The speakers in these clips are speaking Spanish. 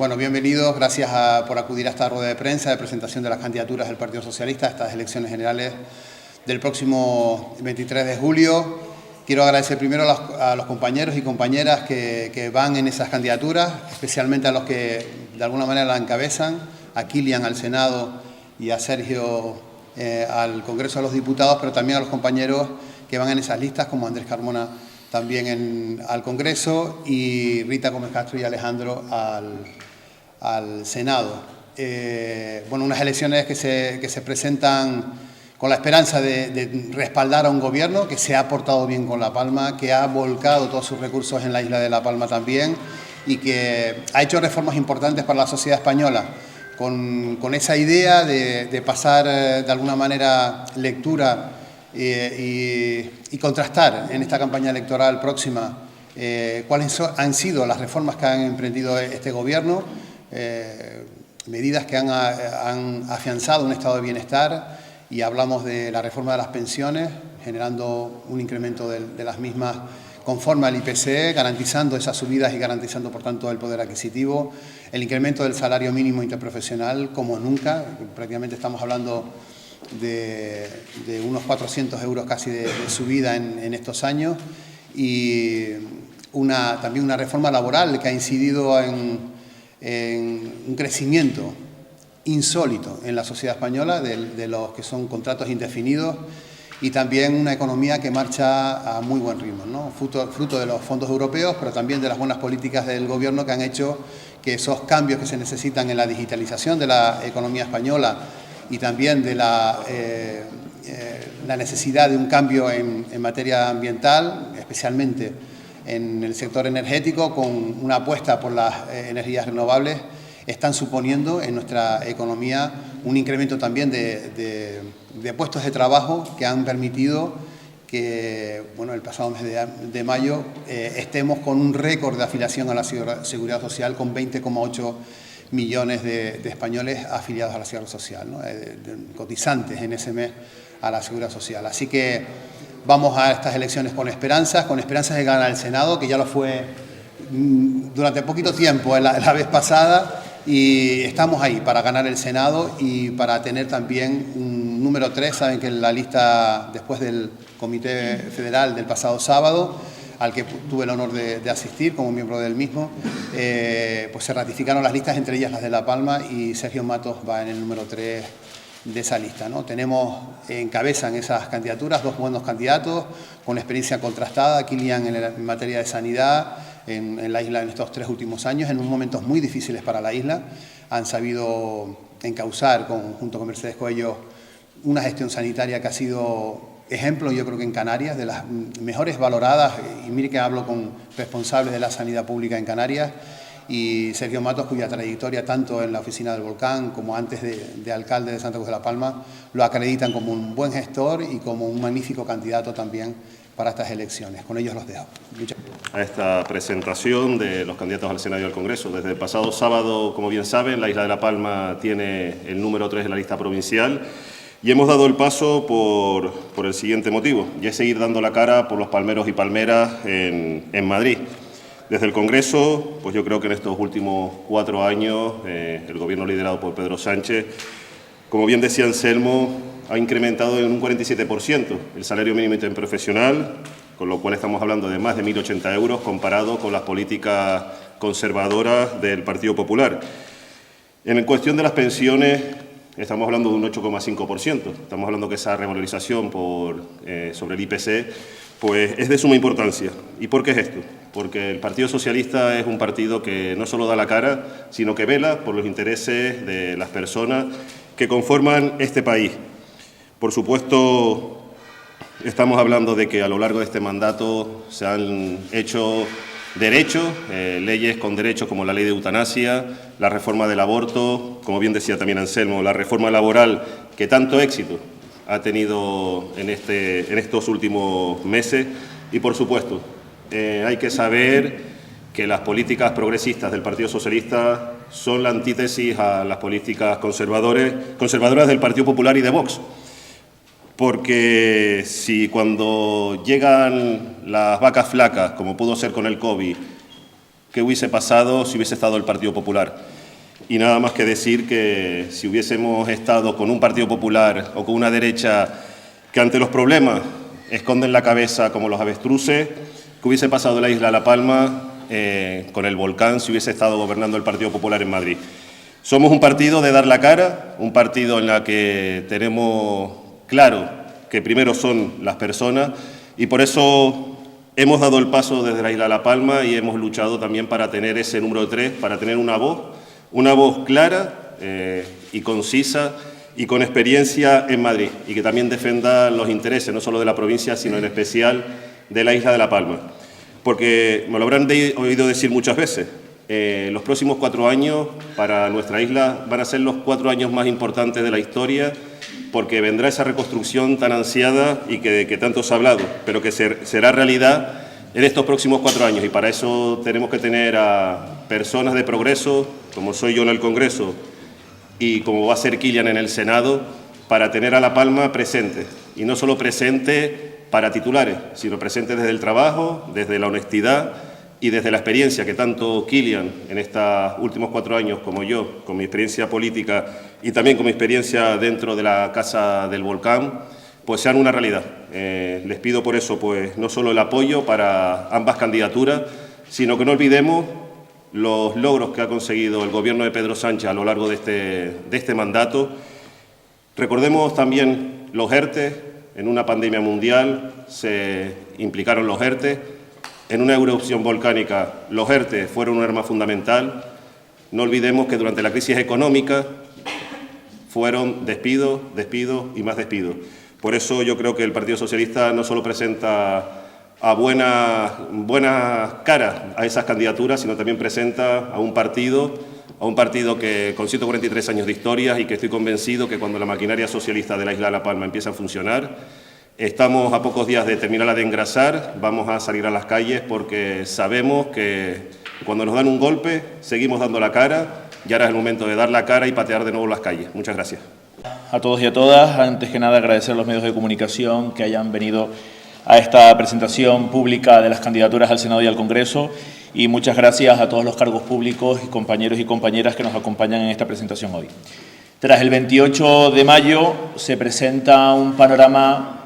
Bueno, bienvenidos. Gracias por acudir a esta rueda de prensa de presentación de las candidaturas del Partido Socialista a estas elecciones generales del próximo 23 de julio. Quiero agradecer primero a los compañeros y compañeras que van en esas candidaturas, especialmente a los que de alguna manera la encabezan, a Kilian al Senado y a Sergio al Congreso de los Diputados, pero también a los compañeros que van en esas listas, como Andrés Carmona también al Congreso, y Rita Gómez Castro y Alejandro al Senado. Bueno, unas elecciones que se presentan con la esperanza de respaldar a un gobierno que se ha portado bien con La Palma, que ha volcado todos sus recursos en la isla de La Palma también y que ha hecho reformas importantes para la sociedad española, con esa idea de pasar de alguna manera lectura y contrastar en esta campaña electoral próxima cuáles han sido las reformas que han emprendido este gobierno, medidas que han afianzado un estado de bienestar, y hablamos de la reforma de las pensiones, generando un incremento de las mismas conforme al IPC, garantizando esas subidas y garantizando, por tanto, el poder adquisitivo, el incremento del salario mínimo interprofesional como nunca, prácticamente estamos hablando de unos 400 euros casi de subida en estos años, y también una reforma laboral que ha incidido en un crecimiento insólito en la sociedad española de los que son contratos indefinidos, y también una economía que marcha a muy buen ritmo, ¿no? Fruto de los fondos europeos, pero también de las buenas políticas del Gobierno que han hecho que esos cambios que se necesitan en la digitalización de la economía española y también de la necesidad de un cambio en materia ambiental, especialmente en el sector energético, con una apuesta por las energías renovables, están suponiendo en nuestra economía un incremento también de puestos de trabajo que han permitido que, bueno, el pasado mes de mayo estemos con un récord de afiliación a la Seguridad Social, con 20,8 millones de españoles afiliados a la Seguridad Social, ¿no? Cotizantes en ese mes a la Seguridad Social. Así que vamos a estas elecciones con esperanzas de ganar el Senado, que ya lo fue durante poquito tiempo la vez pasada, y estamos ahí para ganar el Senado y para tener también un número 3. Saben que en la lista, después del Comité Federal del pasado sábado, al que tuve el honor de asistir como miembro del mismo, pues se ratificaron las listas, entre ellas las de La Palma, y Sergio Matos va en el número 3 de esa lista, ¿no? Encabezan esas candidaturas dos buenos candidatos con experiencia contrastada. Kilian en materia de sanidad en la isla en estos 3 últimos años, en unos momentos muy difíciles para la isla. Han sabido encauzar, junto con Mercedes Coello, una gestión sanitaria que ha sido ejemplo, yo creo que en Canarias, de las mejores valoradas, y mire que hablo con responsables de la sanidad pública en Canarias, y Sergio Matos, cuya trayectoria tanto en la oficina del Volcán como antes de alcalde de Santa Cruz de la Palma lo acreditan como un buen gestor y como un magnífico candidato también para estas elecciones. Con ellos los dejo. A esta presentación de los candidatos al Senado y al Congreso. Desde el pasado sábado, como bien saben, la isla de La Palma tiene el número 3 de la lista provincial, y hemos dado el paso por el siguiente motivo, y es seguir dando la cara por los palmeros y palmeras en Madrid. Desde el Congreso, pues yo creo que en estos últimos 4 años, el Gobierno liderado por Pedro Sánchez, como bien decía Anselmo, ha incrementado en un 47% el salario mínimo interprofesional, con lo cual estamos hablando de más de 1.080 euros comparado con las políticas conservadoras del Partido Popular. En cuestión de las pensiones, estamos hablando de un 8,5%. Estamos hablando que esa revalorización sobre el IPC pues es de suma importancia. ¿Y por qué es esto? Porque el Partido Socialista es un partido que no solo da la cara, sino que vela por los intereses de las personas que conforman este país. Por supuesto, estamos hablando de que a lo largo de este mandato se han hecho derechos, leyes con derechos como la ley de eutanasia, la reforma del aborto, como bien decía también Anselmo, la reforma laboral que tanto éxito ha tenido en estos últimos meses. Y, por supuesto, hay que saber que las políticas progresistas del Partido Socialista son la antítesis a las políticas conservadoras del Partido Popular y de Vox. Porque si cuando llegan las vacas flacas, como pudo ser con el COVID, qué hubiese pasado si hubiese estado el Partido Popular. Y nada más que decir que si hubiésemos estado con un Partido Popular o con una derecha que ante los problemas esconden la cabeza como los avestruces, ¿qué hubiese pasado en la isla de La Palma con el volcán si hubiese estado gobernando el Partido Popular en Madrid? Somos un partido de dar la cara, un partido en el que tenemos claro que primero son las personas y por eso hemos dado el paso desde la isla de La Palma y hemos luchado también para tener ese número 3, para tener una voz clara y concisa y con experiencia en Madrid y que también defienda los intereses no solo de la provincia, sino en especial de la isla de La Palma. Porque me lo habrán oído decir muchas veces, los próximos 4 años para nuestra isla van a ser los 4 años más importantes de la historia porque vendrá esa reconstrucción tan ansiada y que tanto se ha hablado, pero que será realidad en estos próximos 4 años y para eso tenemos que tener a personas de progreso, como soy yo en el Congreso y como va a ser Kilian en el Senado, para tener a La Palma presente y no solo presente para titulares, sino presente desde el trabajo, desde la honestidad y desde la experiencia que tanto Kilian en estos últimos 4 años como yo, con mi experiencia política y también con mi experiencia dentro de la Casa del Volcán, pues sean una realidad. Les pido por eso pues no solo el apoyo para ambas candidaturas, sino que no olvidemos los logros que ha conseguido el Gobierno de Pedro Sánchez a lo largo de este mandato. Recordemos también los ERTE. En una pandemia mundial se implicaron los ERTE. En una erupción volcánica los ERTE fueron un arma fundamental. No olvidemos que durante la crisis económica fueron despidos y más despidos. Por eso yo creo que el Partido Socialista no solo presenta a buenas caras a esas candidaturas, sino también presenta a un partido que con 143 años de historia y que estoy convencido que cuando la maquinaria socialista de la isla de La Palma empiece a funcionar, estamos a pocos días de terminarla de engrasar, vamos a salir a las calles porque sabemos que cuando nos dan un golpe seguimos dando la cara y ahora es el momento de dar la cara y patear de nuevo las calles. Muchas gracias. A todos y a todas, antes que nada agradecer a los medios de comunicación que hayan venido a esta presentación pública de las candidaturas al Senado y al Congreso y muchas gracias a todos los cargos públicos y compañeros y compañeras que nos acompañan en esta presentación hoy. Tras el 28 de mayo se presenta un panorama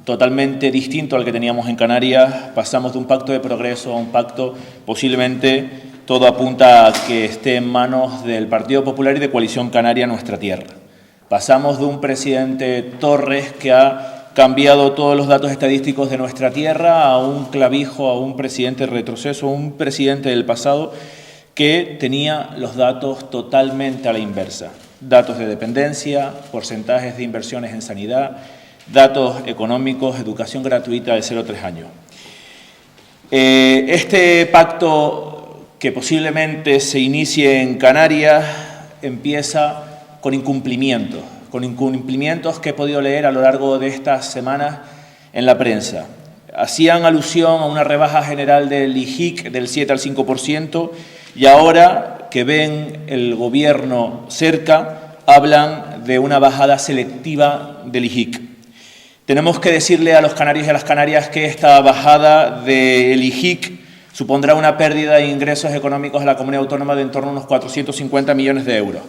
totalmente distinto al que teníamos en Canarias. Pasamos de un pacto de progreso a un pacto, posiblemente todo apunta a que esté en manos del Partido Popular y de Coalición Canaria Nuestra Tierra. Pasamos de un presidente Torres que ha cambiado todos los datos estadísticos de nuestra tierra a un clavijo, a un presidente retroceso, a un presidente del pasado que tenía los datos totalmente a la inversa. Datos de dependencia, porcentajes de inversiones en sanidad, datos económicos, educación gratuita de 0 a 3 años. Este pacto que posiblemente se inicie en Canarias empieza con incumplimientos que he podido leer a lo largo de estas semanas en la prensa. Hacían alusión a una rebaja general del IJIC del 7 al 5% y ahora que ven el Gobierno cerca, hablan de una bajada selectiva del IJIC. Tenemos que decirle a los canarios y a las canarias que esta bajada del IJIC supondrá una pérdida de ingresos económicos a la comunidad autónoma de en torno a unos 450 millones de euros.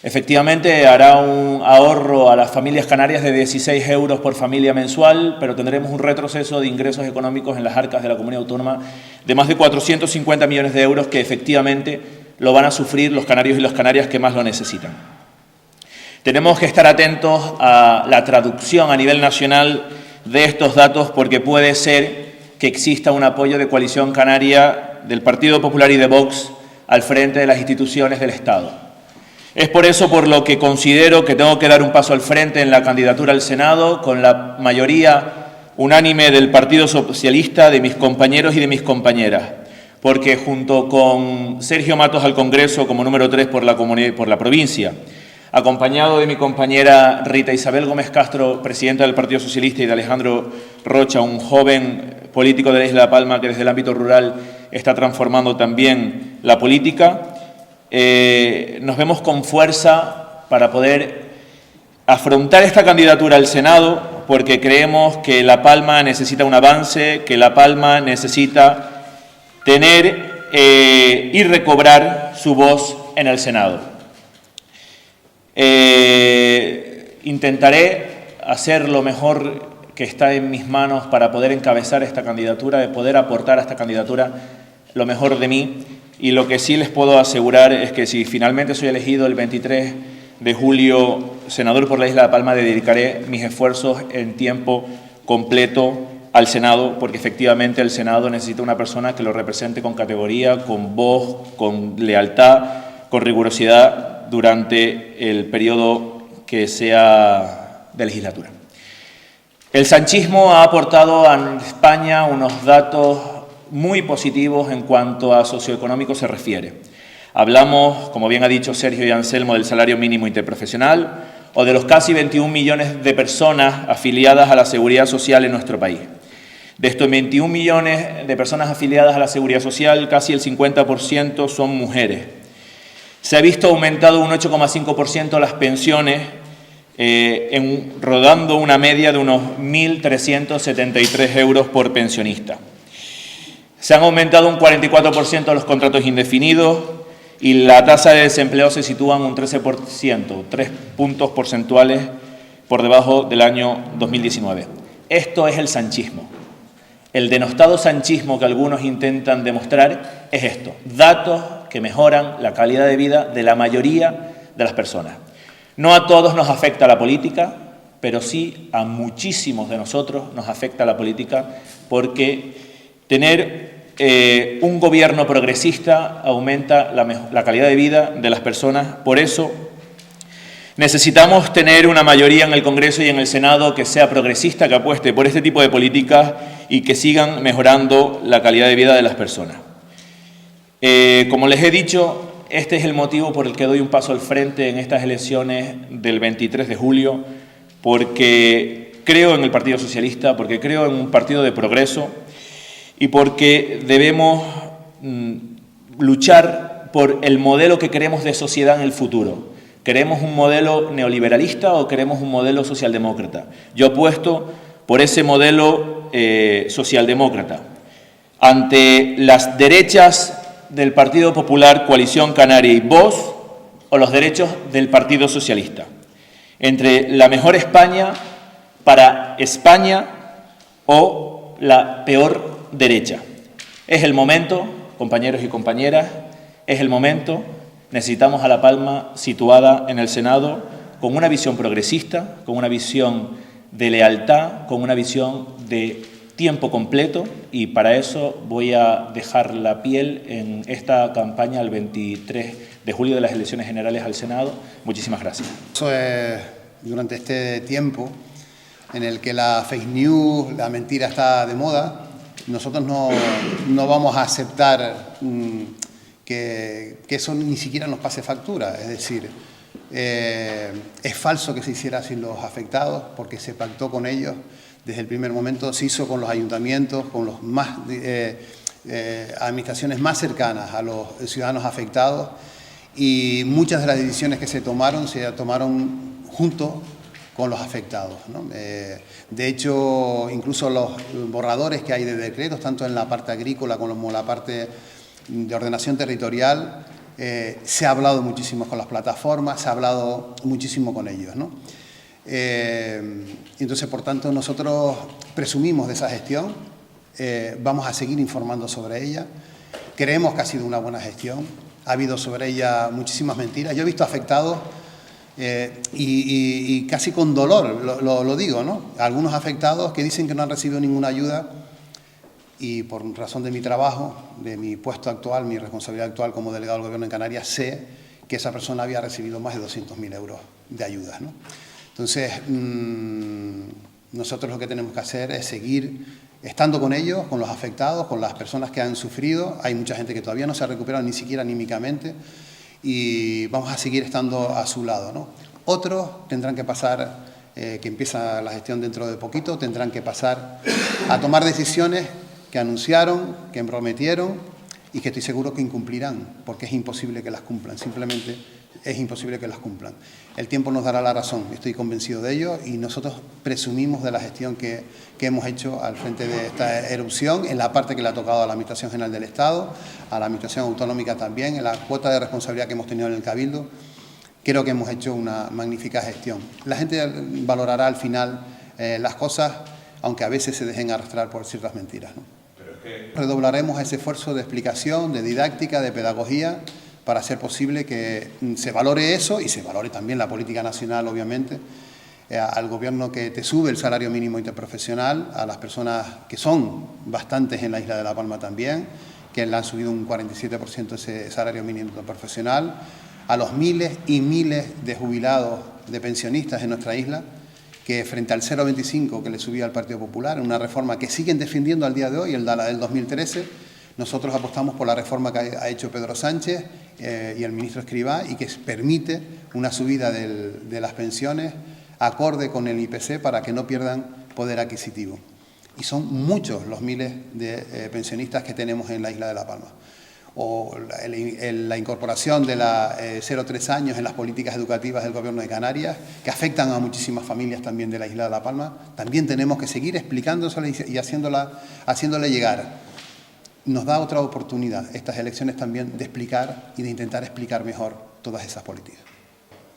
Efectivamente, hará un ahorro a las familias canarias de 16 euros por familia mensual, pero tendremos un retroceso de ingresos económicos en las arcas de la comunidad autónoma de más de 450 millones de euros que efectivamente lo van a sufrir los canarios y las canarias que más lo necesitan. Tenemos que estar atentos a la traducción a nivel nacional de estos datos porque puede ser que exista un apoyo de Coalición Canaria del Partido Popular y de Vox al frente de las instituciones del Estado. Es por eso por lo que considero que tengo que dar un paso al frente en la candidatura al Senado con la mayoría unánime del Partido Socialista, de mis compañeros y de mis compañeras, porque junto con Sergio Matos al Congreso como número 3 por la provincia, acompañado de mi compañera Rita Isabel Gómez Castro, presidenta del Partido Socialista, y de Alejandro Rocha, un joven político de la isla de La Palma que desde el ámbito rural está transformando también la política, nos vemos con fuerza para poder afrontar esta candidatura al Senado, porque creemos que La Palma necesita un avance, que La Palma necesita tener y recobrar su voz en el Senado. Intentaré hacer lo mejor que está en mis manos para poder encabezar esta candidatura, de poder aportar a esta candidatura lo mejor de mí, y lo que sí les puedo asegurar es que si finalmente soy elegido el 23 de julio senador por la Isla de Palma, dedicaré mis esfuerzos en tiempo completo al Senado, porque efectivamente el Senado necesita una persona que lo represente con categoría, con voz, con lealtad, con rigurosidad durante el periodo que sea de legislatura. El sanchismo ha aportado a España unos datos muy positivos en cuanto a socioeconómico se refiere. Hablamos, como bien ha dicho Sergio y Anselmo, del salario mínimo interprofesional o de los casi 21 millones de personas afiliadas a la Seguridad Social en nuestro país. De estos 21 millones de personas afiliadas a la Seguridad Social, casi el 50% son mujeres. Se ha visto aumentado un 8,5% las pensiones, rodando una media de unos 1.373 euros por pensionista. Se han aumentado un 44% los contratos indefinidos y la tasa de desempleo se sitúa en un 13%, 3 puntos porcentuales por debajo del año 2019. Esto es el sanchismo. El denostado sanchismo que algunos intentan demostrar es esto: datos que mejoran la calidad de vida de la mayoría de las personas. No a todos nos afecta la política, pero sí a muchísimos de nosotros nos afecta la política, porque tener un gobierno progresista aumenta la calidad de vida de las personas. Por eso necesitamos tener una mayoría en el Congreso y en el Senado que sea progresista, que apueste por este tipo de políticas y que sigan mejorando la calidad de vida de las personas. Como les he dicho, este es el motivo por el que doy un paso al frente en estas elecciones del 23 de julio, porque creo en el Partido Socialista, porque creo en un partido de progreso y porque debemos luchar por el modelo que queremos de sociedad en el futuro. ¿Queremos un modelo neoliberalista o queremos un modelo socialdemócrata? Yo apuesto por ese modelo socialdemócrata. Ante las derechas del Partido Popular, Coalición Canaria y Vox, o los derechos del Partido Socialista. Entre la mejor España para España o la peor derecha. Es el momento, compañeros y compañeras, es el momento. Necesitamos a La Palma situada en el Senado con una visión progresista, con una visión de lealtad, con una visión de tiempo completo, y para eso voy a dejar la piel en esta campaña el 23 de julio de las elecciones generales al Senado. Muchísimas gracias. Eso es, durante este tiempo en el que la fake news, la mentira está de moda, nosotros no vamos a aceptar que eso ni siquiera nos pase factura. Es decir, es falso que se hiciera sin los afectados, porque se pactó con ellos. Desde el primer momento se hizo con los ayuntamientos, con los administraciones más cercanas a los ciudadanos afectados, y muchas de las decisiones que se tomaron junto con los afectados, ¿no? De hecho, incluso los borradores que hay de decretos, tanto en la parte agrícola como en la parte de ordenación territorial, se ha hablado muchísimo con las plataformas, se ha hablado muchísimo con ellos, ¿no? Entonces, por tanto, nosotros presumimos de esa gestión, vamos a seguir informando sobre ella. Creemos que ha sido una buena gestión, ha habido sobre ella muchísimas mentiras. Yo he visto afectados, y casi con dolor lo digo, ¿no? Algunos afectados que dicen que no han recibido ninguna ayuda, y por razón de mi trabajo, de mi puesto actual, mi responsabilidad actual como delegado del Gobierno en Canarias, sé que esa persona había recibido más de 200.000 euros de ayudas, ¿no? Entonces, nosotros lo que tenemos que hacer es seguir estando con ellos, con los afectados, con las personas que han sufrido. Hay mucha gente que todavía no se ha recuperado ni siquiera anímicamente, y vamos a seguir estando a su lado, ¿no? Otros tendrán que pasar, que empieza la gestión dentro de poquito, tendrán que pasar a tomar decisiones que anunciaron, que prometieron y que estoy seguro que incumplirán, porque es imposible que las cumplan. Simplemente es imposible que las cumplan. El tiempo nos dará la razón, estoy convencido de ello, y nosotros presumimos de la gestión que hemos hecho al frente de esta erupción, en la parte que le ha tocado a la Administración General del Estado, a la Administración Autonómica también, en la cuota de responsabilidad que hemos tenido en el Cabildo. Creo que hemos hecho una magnífica gestión. La gente valorará al final las cosas, aunque a veces se dejen arrastrar por ciertas mentiras, ¿no? Redoblaremos ese esfuerzo de explicación, de didáctica, de pedagogía, para hacer posible que se valore eso y se valore también la política nacional, obviamente, al gobierno que te sube el salario mínimo interprofesional, a las personas que son bastantes en la isla de La Palma también, que le han subido un 47% ese salario mínimo interprofesional, a los miles y miles de jubilados, de pensionistas en nuestra isla, que frente al 0,25 que le subía al Partido Popular, una reforma que siguen defendiendo al día de hoy, la del 2013, nosotros apostamos por la reforma que ha hecho Pedro Sánchez y el ministro Escrivá, y que permite una subida de las pensiones acorde con el IPC para que no pierdan poder adquisitivo. Y son muchos los miles de pensionistas que tenemos en la isla de La Palma. O la incorporación de la 0-3 años en las políticas educativas del Gobierno de Canarias, que afectan a muchísimas familias también de la isla de La Palma. También tenemos que seguir explicándosela y haciéndole llegar. Nos da otra oportunidad estas elecciones también de explicar y de intentar explicar mejor todas esas políticas.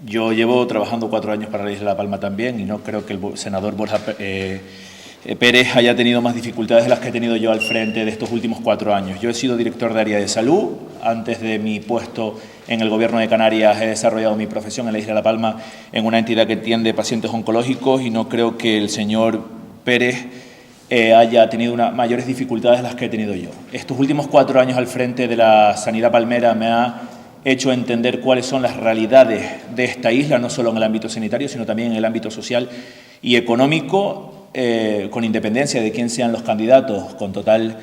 Yo llevo trabajando 4 años para la isla de La Palma también, y no creo que el senador Borja Pérez haya tenido más dificultades de las que he tenido yo al frente de estos últimos 4 años. Yo he sido director de área de salud. Antes de mi puesto en el Gobierno de Canarias he desarrollado mi profesión en la isla de La Palma en una entidad que atiende pacientes oncológicos, y no creo que el señor Pérez haya tenido mayores dificultades de las que he tenido yo. Estos últimos 4 años al frente de la sanidad palmera me ha hecho entender cuáles son las realidades de esta isla, no solo en el ámbito sanitario, sino también en el ámbito social y económico, con independencia de quién sean los candidatos, con total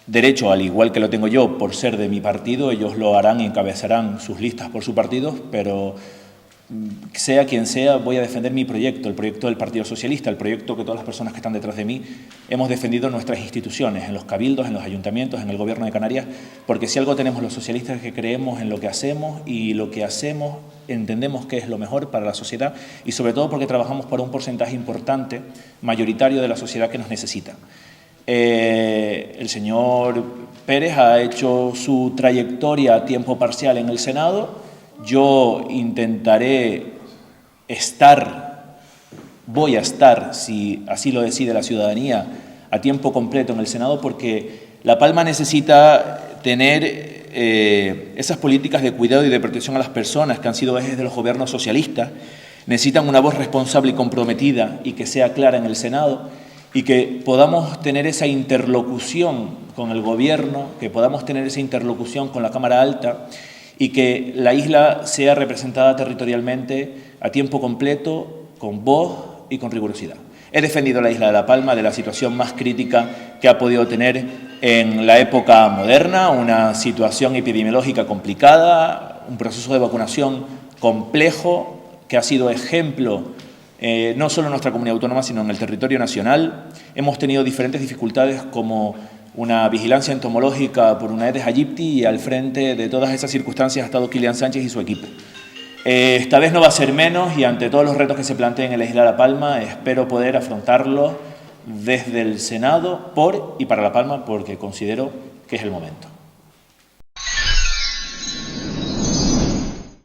derecho, al igual que lo tengo yo, por ser de mi partido. Ellos lo harán y encabezarán sus listas por su partido, pero sea quien sea, voy a defender mi proyecto, el proyecto del Partido Socialista, el proyecto que todas las personas que están detrás de mí hemos defendido en nuestras instituciones, en los cabildos, en los ayuntamientos, en el Gobierno de Canarias, porque si algo tenemos los socialistas es que creemos en lo que hacemos, y lo que hacemos entendemos que es lo mejor para la sociedad, y sobre todo porque trabajamos para un porcentaje importante, mayoritario de la sociedad que nos necesita. El señor Pérez ha hecho su trayectoria a tiempo parcial en el Senado. Yo intentaré voy a estar, si así lo decide la ciudadanía, a tiempo completo en el Senado, porque La Palma necesita tener esas políticas de cuidado y de protección a las personas que han sido ejes de los gobiernos socialistas. Necesitan una voz responsable y comprometida, y que sea clara en el Senado, y que podamos tener esa interlocución con el Gobierno, que podamos tener esa interlocución con la Cámara Alta, y que la isla sea representada territorialmente a tiempo completo, con voz y con rigurosidad. He defendido la isla de La Palma de la situación más crítica que ha podido tener en la época moderna, una situación epidemiológica complicada, un proceso de vacunación complejo que ha sido ejemplo no solo en nuestra comunidad autónoma, sino en el territorio nacional. Hemos tenido diferentes dificultades, como una vigilancia entomológica por una Aedes aegypti, y al frente de todas esas circunstancias ha estado Kilian Sánchez y su equipo. Esta vez no va a ser menos, y ante todos los retos que se planteen en la isla de La Palma, espero poder afrontarlos desde el Senado por y para La Palma, porque considero que es el momento.